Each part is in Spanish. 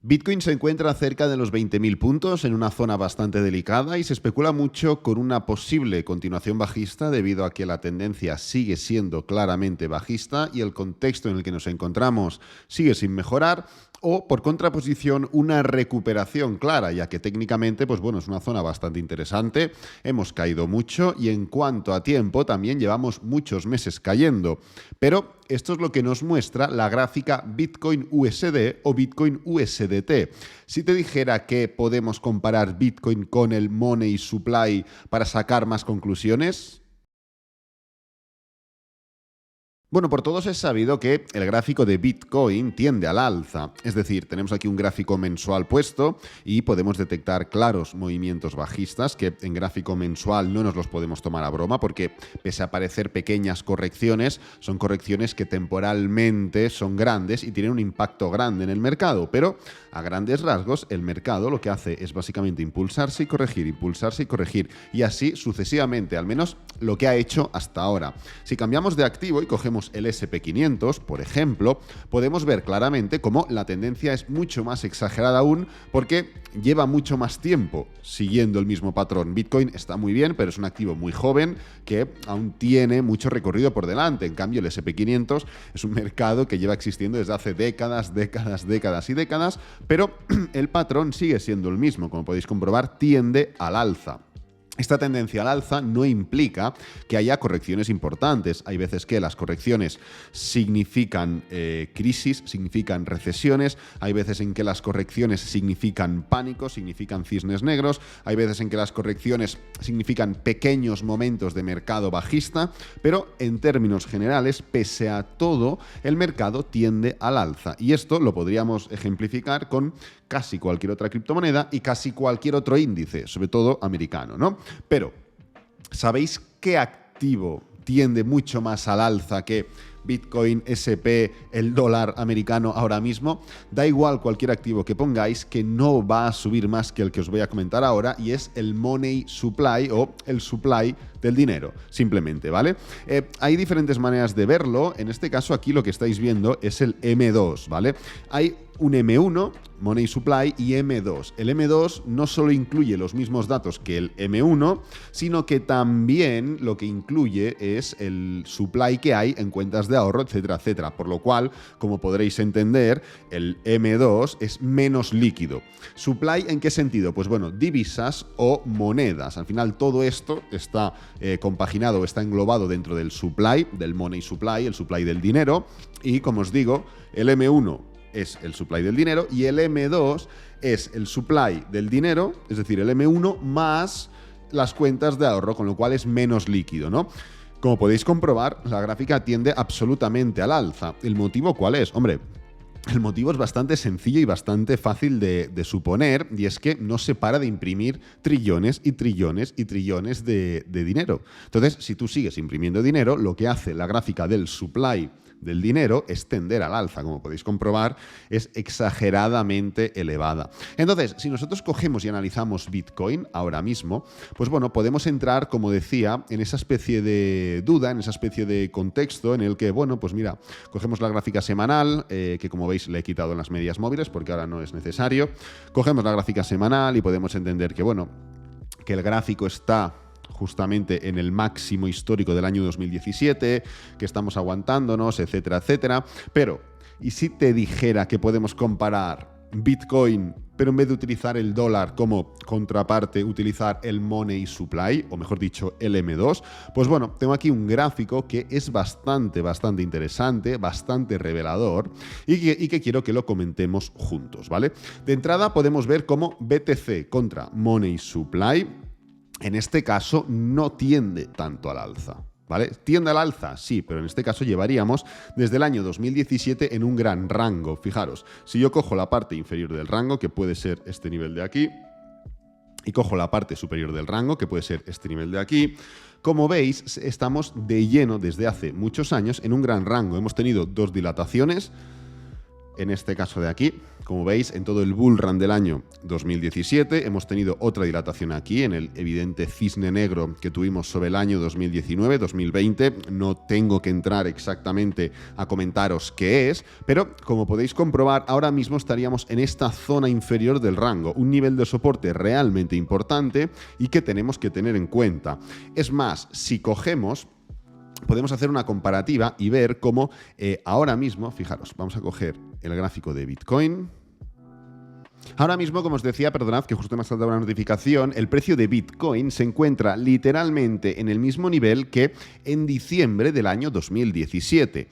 Bitcoin se encuentra cerca de los 20.000 puntos en una zona bastante delicada y se especula mucho con una posible continuación bajista debido a que la tendencia sigue siendo claramente bajista y el contexto en el que nos encontramos sigue sin mejorar, o por contraposición una recuperación clara, ya que técnicamente pues bueno, es una zona bastante interesante, hemos caído mucho y en cuanto a tiempo también llevamos muchos meses cayendo, pero esto es lo que nos muestra la gráfica Bitcoin USD o Bitcoin USDT. Si te dijera que podemos comparar Bitcoin con el Money Supply para sacar más conclusiones. Bueno, por todos es sabido que el gráfico de Bitcoin tiende al alza, es decir, tenemos aquí un gráfico mensual puesto y podemos detectar claros movimientos bajistas que en gráfico mensual no nos los podemos tomar a broma porque pese a parecer pequeñas correcciones, son correcciones que temporalmente son grandes y tienen un impacto grande en el mercado, pero a grandes rasgos el mercado lo que hace es básicamente impulsarse y así sucesivamente, al menos lo que ha hecho hasta ahora. Si cambiamos de activo y cogemos el SP500, por ejemplo, podemos ver claramente cómo la tendencia es mucho más exagerada aún porque lleva mucho más tiempo siguiendo el mismo patrón. Bitcoin está muy bien, pero es un activo muy joven que aún tiene mucho recorrido por delante. En cambio, el SP500 es un mercado que lleva existiendo desde hace décadas, pero el patrón sigue siendo el mismo. Como podéis comprobar, tiende al alza. Esta tendencia al alza no implica que haya correcciones importantes. Hay veces que las correcciones significan crisis, significan recesiones, hay veces en que las correcciones significan pánico, significan cisnes negros, hay veces en que las correcciones significan pequeños momentos de mercado bajista, pero en términos generales, pese a todo, el mercado tiende al alza. Y esto lo podríamos ejemplificar con casi cualquier otra criptomoneda y casi cualquier otro índice, sobre todo americano, ¿no? Pero, ¿sabéis qué activo tiende mucho más al alza que Bitcoin, SP, el dólar americano ahora mismo? Da igual cualquier activo que pongáis, que no va a subir más que el que os voy a comentar ahora, y es el Money Supply o el supply del dinero, simplemente, ¿vale? Hay diferentes maneras de verlo. En este caso aquí lo que estáis viendo es el M2, ¿vale? Hay un M1, Money Supply, y M2. El M2 no solo incluye los mismos datos que el M1, sino que también lo que incluye es el supply que hay en cuentas de ahorro, etcétera, etcétera. Por lo cual, como podréis entender, el M2 es menos líquido. ¿Supply en qué sentido? Pues bueno, divisas o monedas. Al final todo esto está compaginado, está englobado dentro del supply, del Money Supply, el supply del dinero. Y como os digo, el M1 es el supply del dinero y el M2 es el supply del dinero, es decir, el M1 más las cuentas de ahorro, con lo cual es menos líquido, ¿no? Como podéis comprobar, la gráfica tiende absolutamente al alza. ¿El motivo cuál es? Hombre, el motivo es bastante sencillo y bastante fácil de suponer, y es que no se para de imprimir trillones y trillones y trillones de dinero. Entonces, si tú sigues imprimiendo dinero, lo que hace la gráfica del supply del dinero es tender al alza. Como podéis comprobar, es exageradamente elevada. Entonces, si nosotros cogemos y analizamos Bitcoin ahora mismo, pues bueno, podemos entrar, como decía, en esa especie de duda, en esa especie de contexto en el que, bueno, pues mira, cogemos la gráfica semanal, que como veis le he quitado en las medias móviles porque ahora no es necesario. Cogemos la gráfica semanal y podemos entender que, bueno, que el gráfico está justamente en el máximo histórico del año 2017, que estamos aguantándonos, etcétera, etcétera. Pero, ¿y si te dijera que podemos comparar Bitcoin, pero en vez de utilizar el dólar como contraparte, utilizar el Money Supply, o mejor dicho, el M2? Pues bueno, tengo aquí un gráfico que es bastante interesante, bastante revelador, y que quiero que lo comentemos juntos, ¿vale? De entrada podemos ver cómo BTC contra Money Supply en este caso no tiende tanto al alza, ¿vale? ¿Tiende al alza? Sí, pero en este caso llevaríamos desde el año 2017 en un gran rango. Fijaros, si yo cojo la parte inferior del rango, que puede ser este nivel de aquí, y cojo la parte superior del rango, que puede ser este nivel de aquí, como veis, estamos de lleno desde hace muchos años en un gran rango. Hemos tenido dos dilataciones en este caso de aquí. Como veis, en todo el bull run del año 2017 hemos tenido otra dilatación aquí, en el evidente cisne negro que tuvimos sobre el año 2019-2020. No tengo que entrar exactamente a comentaros qué es, pero como podéis comprobar, ahora mismo estaríamos en esta zona inferior del rango, un nivel de soporte realmente importante y que tenemos que tener en cuenta. Es más, si cogemos, podemos hacer una comparativa y ver cómo ahora mismo, fijaros, vamos a coger el gráfico de Bitcoin. Ahora mismo, como os decía, perdonad que justo me ha saltado una notificación, el precio de Bitcoin se encuentra literalmente en el mismo nivel que en diciembre del año 2017.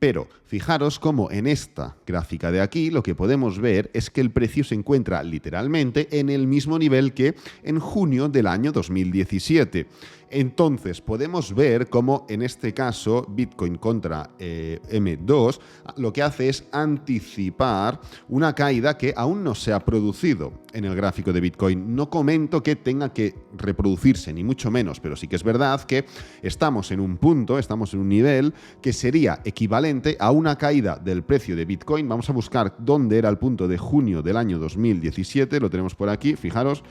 Pero fijaros cómo en esta gráfica de aquí lo que podemos ver es que el precio se encuentra literalmente en el mismo nivel que en junio del año 2017. Entonces podemos ver cómo en este caso Bitcoin contra M2 lo que hace es anticipar una caída que aún no se ha producido en el gráfico de Bitcoin. No comento que tenga que reproducirse, ni mucho menos, pero sí que es verdad que estamos en un punto, estamos en un nivel que sería equivalente a una caída del precio de Bitcoin. Vamos a buscar dónde era el punto de junio del año 2017, lo tenemos por aquí, fijaros.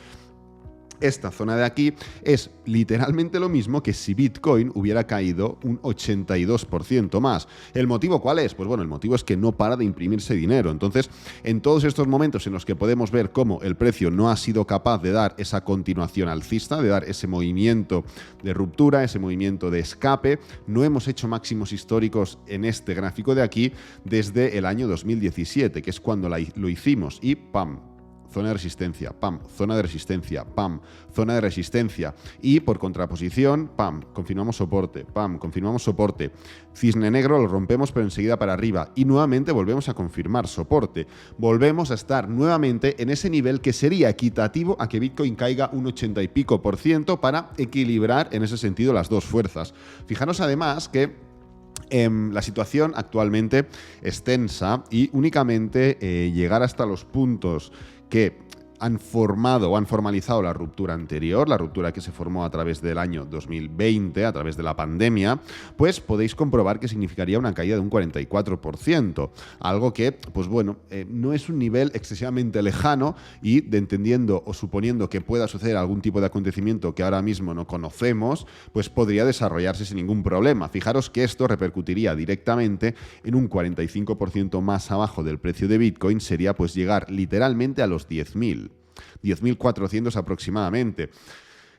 Esta zona de aquí es literalmente lo mismo que si Bitcoin hubiera caído un 82% más. ¿El motivo cuál es? Pues bueno, el motivo es que no para de imprimirse dinero. Entonces, en todos estos momentos en los que podemos ver cómo el precio no ha sido capaz de dar esa continuación alcista, de dar ese movimiento de ruptura, ese movimiento de escape, no hemos hecho máximos históricos en este gráfico de aquí desde el año 2017, que es cuando lo hicimos y ¡pam! Zona de resistencia, pam, zona de resistencia, pam, zona de resistencia. Y por contraposición, pam, confirmamos soporte, pam, confirmamos soporte. Cisne negro lo rompemos pero enseguida para arriba. Y nuevamente volvemos a confirmar soporte. Volvemos a estar nuevamente en ese nivel que sería equitativo a que Bitcoin caiga un 80 y pico por ciento para equilibrar en ese sentido las dos fuerzas. Fijaros además que la situación actualmente es tensa y únicamente llegar hasta los puntos que han formado o han formalizado la ruptura anterior, la ruptura que se formó a través del año 2020, a través de la pandemia, pues podéis comprobar que significaría una caída de un 44%, algo que, pues bueno, no es un nivel excesivamente lejano y de entendiendo o suponiendo que pueda suceder algún tipo de acontecimiento que ahora mismo no conocemos, pues podría desarrollarse sin ningún problema. Fijaros que esto repercutiría directamente en un 45% más abajo del precio de Bitcoin, sería pues llegar literalmente a los 10.000. 10.400 aproximadamente.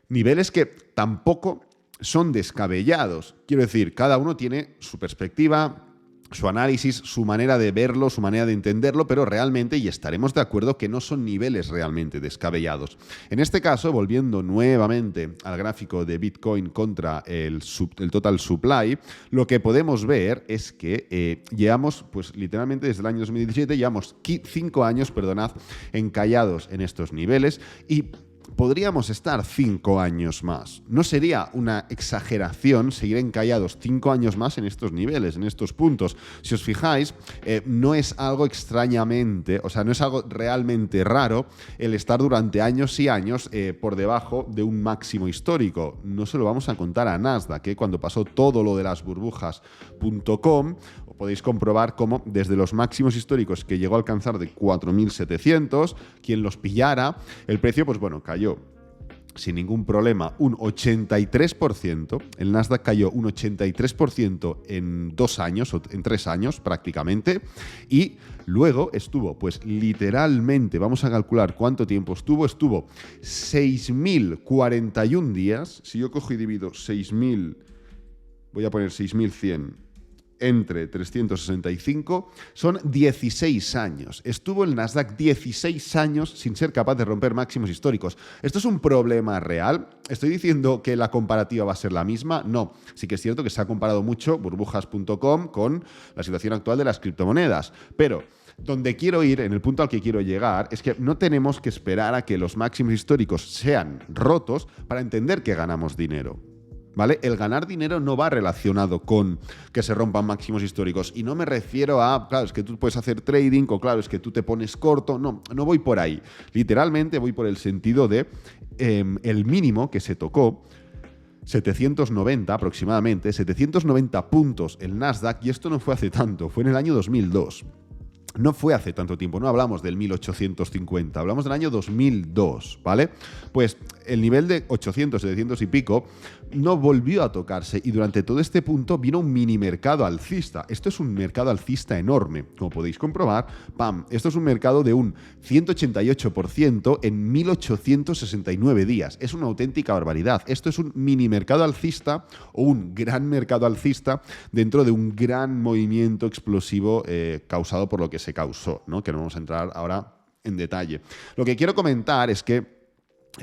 Niveles que tampoco son descabellados. Quiero decir, cada uno tiene su perspectiva, su análisis, su manera de verlo, su manera de entenderlo, pero realmente, y estaremos de acuerdo, que no son niveles realmente descabellados. En este caso, volviendo nuevamente al gráfico de Bitcoin contra el total supply, lo que podemos ver es que llevamos, pues literalmente desde el año 2017, llevamos 5 años, encallados en estos niveles y podríamos estar 5 años más. No sería una exageración seguir encallados 5 años más en estos niveles, en estos puntos. Si os fijáis, no es algo extrañamente, o sea, no es algo realmente raro el estar durante años y años por debajo de un máximo histórico. No se lo vamos a contar a Nasdaq, que cuando pasó todo lo de las burbujas.com, podéis comprobar cómo desde los máximos históricos que llegó a alcanzar de 4.700, quien los pillara, el precio, pues bueno, cayó sin ningún problema un 83%, el Nasdaq cayó un 83% en 2 años, o en 3 años prácticamente, y luego estuvo, pues literalmente, vamos a calcular cuánto tiempo estuvo 6.041 días, si yo cojo y divido 6.000, voy a poner 6.100, entre 365, son 16 años. Estuvo el Nasdaq 16 años sin ser capaz de romper máximos históricos. ¿Esto es un problema real? ¿Estoy diciendo que la comparativa va a ser la misma? No. Sí que es cierto que se ha comparado mucho burbujas.com con la situación actual de las criptomonedas, pero donde quiero ir, en el punto al que quiero llegar, es que no tenemos que esperar a que los máximos históricos sean rotos para entender que ganamos dinero. ¿Vale? El ganar dinero no va relacionado con que se rompan máximos históricos. Y no me refiero a, claro, es que tú puedes hacer trading, o claro, es que tú te pones corto. No, no voy por ahí. Literalmente voy por el sentido de el mínimo que se tocó, 790 aproximadamente, 790 puntos el Nasdaq, y esto no fue hace tanto, fue en el año 2002. no fue hace tanto tiempo, no hablamos del 1850, hablamos del año 2002, ¿vale? Pues el nivel de 800, 700 y pico no volvió a tocarse y durante todo este punto vino un mini mercado alcista. Esto es un mercado alcista enorme, como podéis comprobar. ¡Pam! Esto es un mercado de un 188% en 1869 días. Es una auténtica barbaridad. Esto es un mini mercado alcista o un gran mercado alcista dentro de un gran movimiento explosivo causado por lo que se causó, ¿no? Que no vamos a entrar ahora en detalle. Lo que quiero comentar es que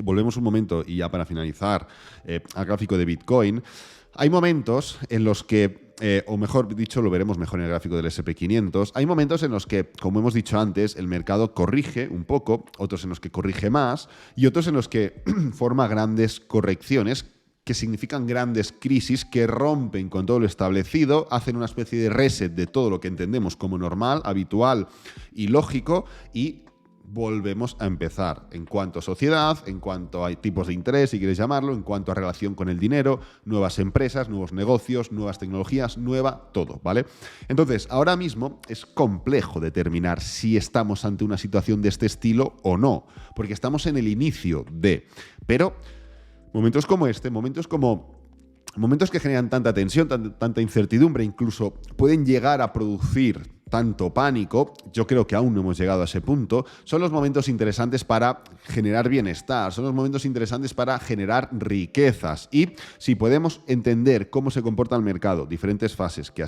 volvemos un momento y ya para finalizar al gráfico de Bitcoin. Hay momentos en los que, o mejor dicho, lo veremos mejor en el gráfico del SP500, hay momentos en los que, como hemos dicho antes, el mercado corrige un poco, otros en los que corrige más y otros en los que forma grandes correcciones que significan grandes crisis que rompen con todo lo establecido, hacen una especie de reset de todo lo que entendemos como normal, habitual y lógico y volvemos a empezar en cuanto a sociedad, en cuanto a tipos de interés, si quieres llamarlo, en cuanto a relación con el dinero, nuevas empresas, nuevos negocios, nuevas tecnologías, nueva todo, ¿vale? Entonces, ahora mismo es complejo determinar si estamos ante una situación de este estilo o no, porque estamos en el inicio de... Pero momentos como este, momentos que generan tanta tensión, tanta incertidumbre, incluso pueden llegar a producir tanto pánico, yo creo que aún no hemos llegado a ese punto, son los momentos interesantes para generar bienestar, son los momentos interesantes para generar riquezas y si podemos entender cómo se comporta el mercado, diferentes fases, que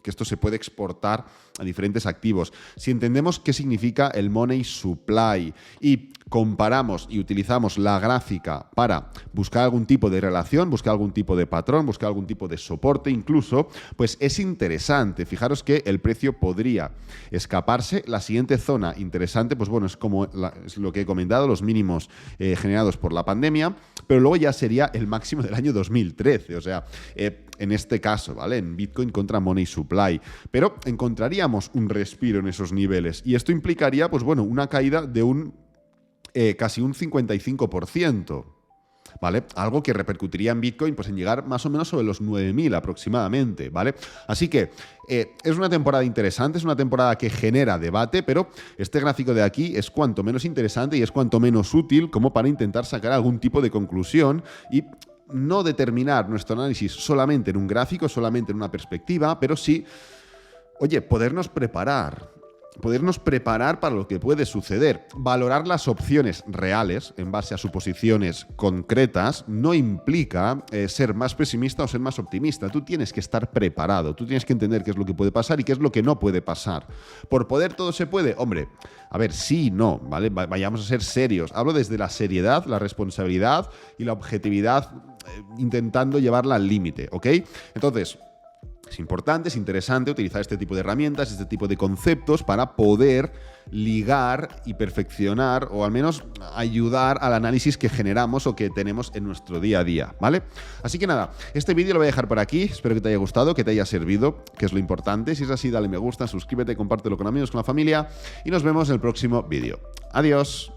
esto se puede exportar a diferentes activos, si entendemos qué significa el money supply y comparamos y utilizamos la gráfica para buscar algún tipo de relación, buscar algún tipo de patrón, buscar algún tipo de soporte incluso, pues es interesante. Fijaros que el precio podría escaparse. La siguiente zona interesante, pues bueno, es lo que he comentado, los mínimos generados por la pandemia, pero luego ya sería el máximo del año 2013, o sea, en este caso, ¿vale? En Bitcoin contra Money Supply, pero encontraríamos un respiro en esos niveles y esto implicaría, pues bueno, una caída de casi un 55%, ¿vale? Algo que repercutiría en Bitcoin pues en llegar más o menos sobre los 9.000 aproximadamente, ¿vale? Así que es una temporada interesante, es una temporada que genera debate, pero este gráfico de aquí es cuanto menos interesante y es cuanto menos útil como para intentar sacar algún tipo de conclusión y no determinar nuestro análisis solamente en un gráfico, solamente en una perspectiva, pero sí, oye, podernos preparar para lo que puede suceder. Valorar las opciones reales en base a suposiciones concretas no implica ser más pesimista o ser más optimista. Tú tienes que estar preparado, tú tienes que entender qué es lo que puede pasar y qué es lo que no puede pasar. ¿Por poder todo se puede? Hombre, a ver, sí y no, ¿vale? Vayamos a ser serios. Hablo desde la seriedad, la responsabilidad y la objetividad intentando llevarla al límite, ¿ok? Entonces, es importante, es interesante utilizar este tipo de herramientas, este tipo de conceptos para poder ligar y perfeccionar o al menos ayudar al análisis que generamos o que tenemos en nuestro día a día, ¿vale? Así que nada, este vídeo lo voy a dejar por aquí, espero que te haya gustado, que te haya servido, que es lo importante. Si es así, dale me gusta, suscríbete, compártelo con amigos, con la familia y nos vemos en el próximo vídeo. Adiós.